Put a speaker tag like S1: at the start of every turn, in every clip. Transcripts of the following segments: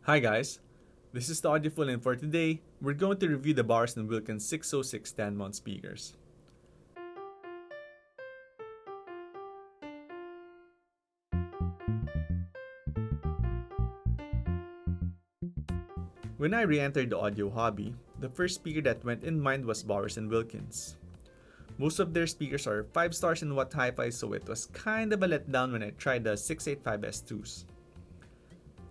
S1: Hi guys, this is the Audiofool, and for today, we're going to review the Bowers & Wilkins 606 10-mount speakers. When I re-entered the audio hobby, the first speaker that went in mind was Bowers & Wilkins. Most of their speakers are 5 stars in Watt Hi-Fi, so it was kind of a letdown when I tried the 685S2s.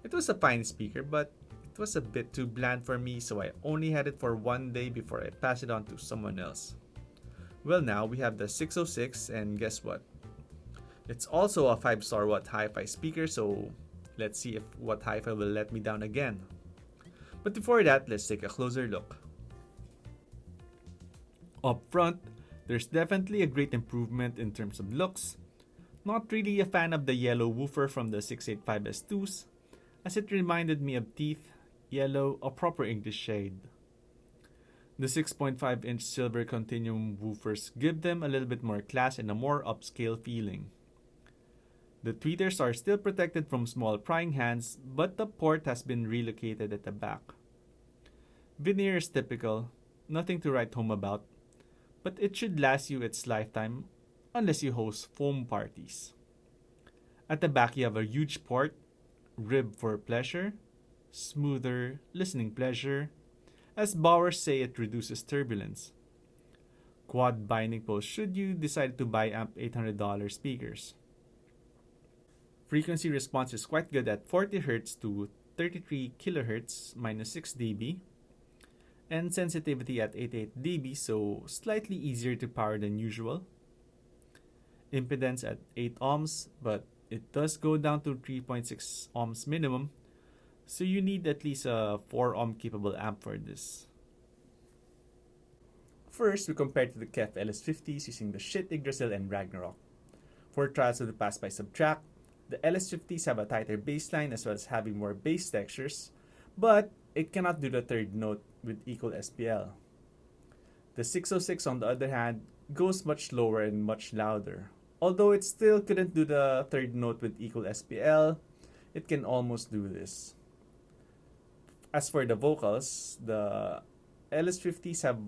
S1: It was a fine speaker, but it was a bit too bland for me, so I only had it for one day before I passed it on to someone else. Well, now we have the 606, and guess what? It's also a 5-star Watt Hi-Fi speaker, so let's see if Watt Hi-Fi will let me down again. But before that, let's take a closer look. Up front, there's definitely a great improvement in terms of looks. Not really a fan of the yellow woofer from the 685S2s, as it reminded me of teeth, yellow, a proper English shade. The 6.5-inch silver continuum woofers give them a little bit more class and a more upscale feeling. The tweeters are still protected from small prying hands, but the port has been relocated at the back. Veneer is typical, nothing to write home about, but it should last you its lifetime unless you host foam parties. At the back you have a huge port, rib for pleasure, smoother listening pleasure. As Bowers say, it reduces turbulence. Quad binding post should you decide to buy $800 speakers. Frequency response is quite good at 40 Hz to 33 kHz minus 6 dB, and sensitivity at 88 dB, so slightly easier to power than usual. Impedance at 8 ohms, but it does go down to 3.6 ohms minimum, so you need at least a 4 ohm capable amp for this. First, we compare to the KEF LS50s using the Shit Yggdrasil and Ragnarok. For trials of the Pass by Subtract, the LS50s have a tighter bass line as well as having more bass textures, but it cannot do the third note with equal SPL. The 606 on the other hand goes much lower and much louder. Although it still couldn't do the third note with equal SPL, it can almost do this. As for the vocals, the LS50s have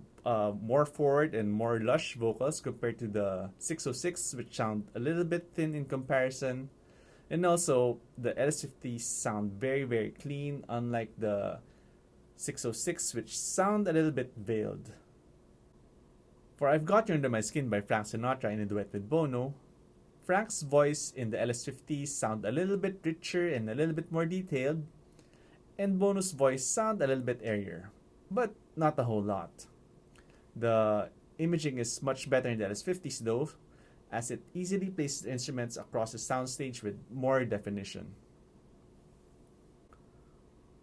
S1: more forward and more lush vocals compared to the 606, which sound a little bit thin in comparison. And also, the LS50s sound very clean, unlike the 606, which sound a little bit veiled. For I've Got You Under My Skin by Frank Sinatra in a duet with Bono, Frank's voice in the LS50s sound a little bit richer and a little bit more detailed, and Bono's voice sound a little bit airier, but not a whole lot. The imaging is much better in the LS50s though, as it easily places instruments across the soundstage with more definition.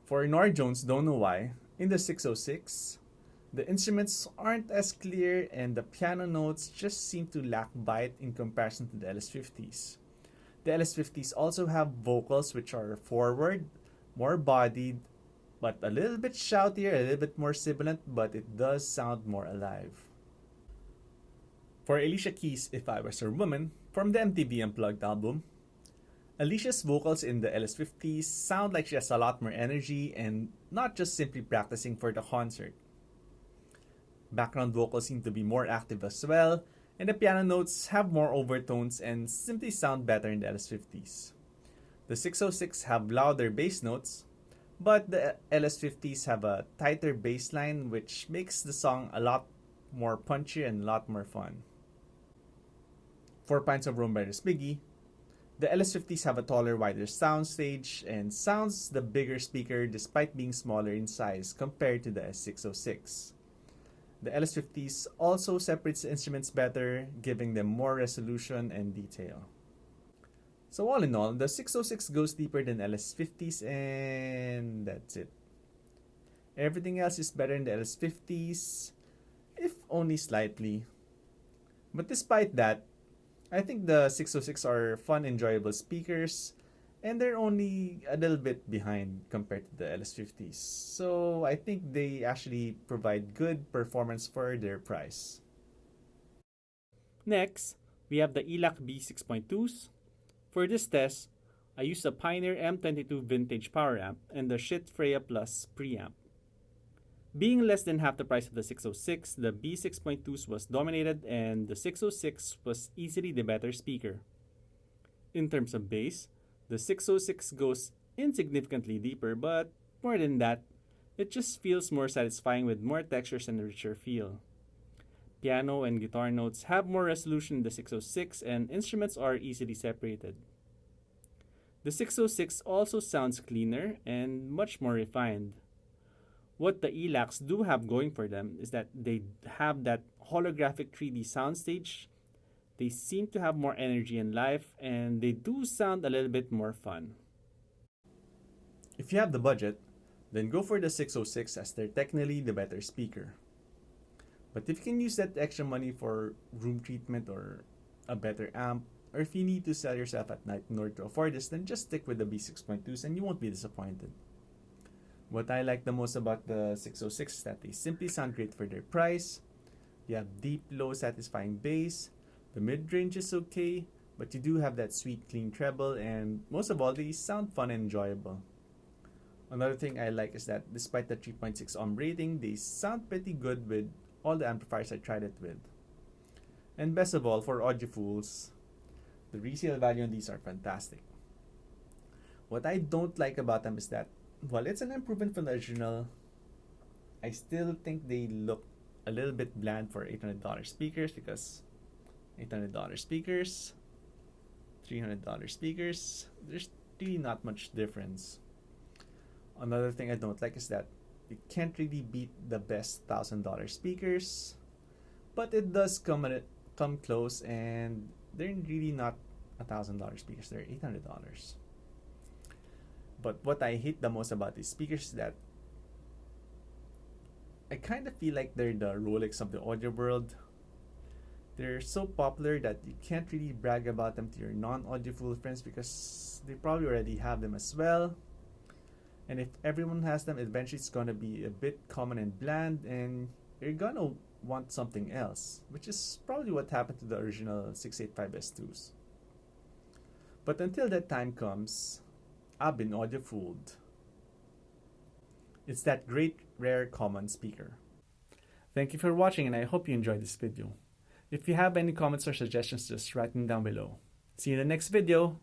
S1: For Norah Jones Don't Know Why, in the 606, the instruments aren't as clear and the piano notes just seem to lack bite in comparison to the LS50s. The LS50s also have vocals which are forward, more bodied, but a little bit shoutier, a little bit more sibilant, but it does sound more alive. For Alicia Keys' If I Was Her Woman, from the MTV Unplugged album, Alicia's vocals in the LS50s sound like she has a lot more energy and not just simply practicing for the concert. Background vocals seem to be more active as well, and the piano notes have more overtones and simply sound better in the LS50s. The 606 have louder bass notes, but the LS50s have a tighter bass line, which makes the song a lot more punchy and a lot more fun. For Pints of Rome by Respighi, the LS50s have a taller, wider soundstage and sounds the bigger speaker despite being smaller in size compared to the S606. The LS50s also separates the instruments better, giving them more resolution and detail. So all in all, the 606 goes deeper than LS50s, and that's it. Everything else is better in the LS50s, if only slightly. But despite that, I think the 606 are fun, enjoyable speakers, and they're only a little bit behind compared to the LS50s. So I think they actually provide good performance for their price. Next, we have the Elac B6.2s. For this test, I used a Pioneer M22 vintage power amp and the Shit Freya Plus preamp. Being less than half the price of the 606, the B6.2s was dominated and the 606 was easily the better speaker. In terms of bass, the 606 goes insignificantly deeper, but more than that, it just feels more satisfying with more textures and a richer feel. Piano and guitar notes have more resolution in the 606 and instruments are easily separated. The 606 also sounds cleaner and much more refined. What the Elacs do have going for them is that they have that holographic 3D soundstage. They seem to have more energy and life, and they do sound a little bit more fun. If you have the budget, then go for the 606 as they're technically the better speaker. But if you can use that extra money for room treatment or a better amp, or if you need to sell yourself at night in order to afford this, then just stick with the B6.2s and you won't be disappointed. What I like the most about the 606 is that they simply sound great for their price. You have deep, low, satisfying bass. The mid-range is okay, but you do have that sweet, clean treble, and most of all, they sound fun and enjoyable. Another thing I like is that despite the 3.6 ohm rating, they sound pretty good with all the amplifiers I tried it with. And best of all, for Audiofools, the resale value on these are fantastic. What I don't like about them is that while it's an improvement from the original, I still think they look a little bit bland for $800 speakers because $800 speakers, $300 speakers, there's really not much difference. Another thing I don't like is that you can't really beat the best $1,000 speakers, but it does come close, and they're really not $1,000 speakers, they're $800. But what I hate the most about these speakers is that I kind of feel like they're the Rolex of the audio world. They're so popular that you can't really brag about them to your non-audiophile friends because they probably already have them as well. And if everyone has them, eventually it's gonna be a bit common and bland, and you're gonna want something else, which is probably what happened to the original 685S2s. But until that time comes, I've been audiofooled. It's that great, rare, common speaker. Thank you for watching, and I hope you enjoyed this video. If you have any comments or suggestions, just write them down below. See you in the next video.